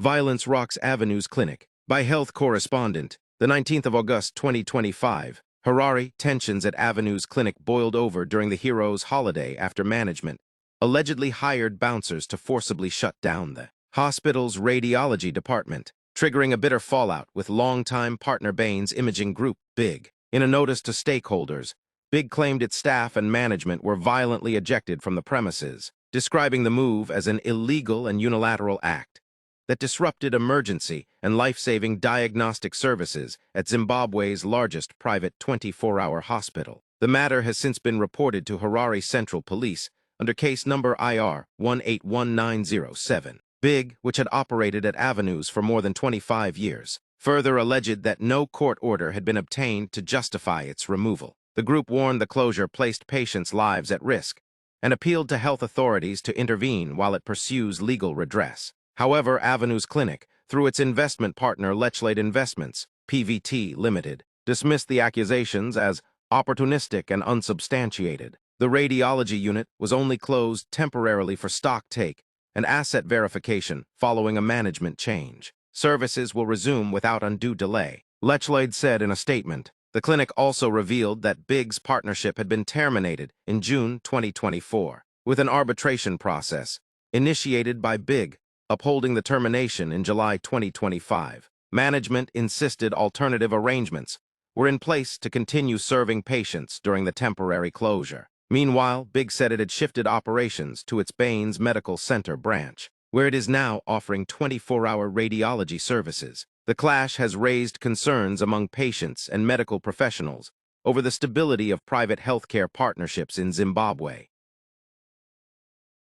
Violence Rocks Avenues Clinic. By health correspondent, the 19th of August 2025, Harare, tensions at Avenues Clinic boiled over during the hero's holiday after management allegedly hired bouncers to forcibly shut down the hospital's radiology department, triggering a bitter fallout with longtime partner Bain's imaging group, BIG. In a notice to stakeholders, BIG claimed its staff and management were violently ejected from the premises, describing the move as an illegal and unilateral act that disrupted emergency and life-saving diagnostic services at Zimbabwe's largest private 24-hour hospital. The matter has since been reported to Harare Central Police under case number IR 181907. BIG, which had operated at Avenues for more than 25 years, further alleged that no court order had been obtained to justify its removal. The group warned the closure placed patients' lives at risk and appealed to health authorities to intervene while it pursues legal redress. However, Avenues Clinic, through its investment partner Lechlade Investments, PVT Limited, dismissed the accusations as opportunistic and unsubstantiated. The radiology unit was only closed temporarily for stock take and asset verification following a management change. Services will resume without undue delay, Lechlade said in a statement. The clinic also revealed that BIG's partnership had been terminated in June 2024, with an arbitration process initiated by BIG upholding the termination in July 2025. Management insisted alternative arrangements were in place to continue serving patients during the temporary closure. Meanwhile, BIG said it had shifted operations to its Baines Medical Center branch, where it is now offering 24-hour radiology services. The clash has raised concerns among patients and medical professionals over the stability of private healthcare partnerships in Zimbabwe.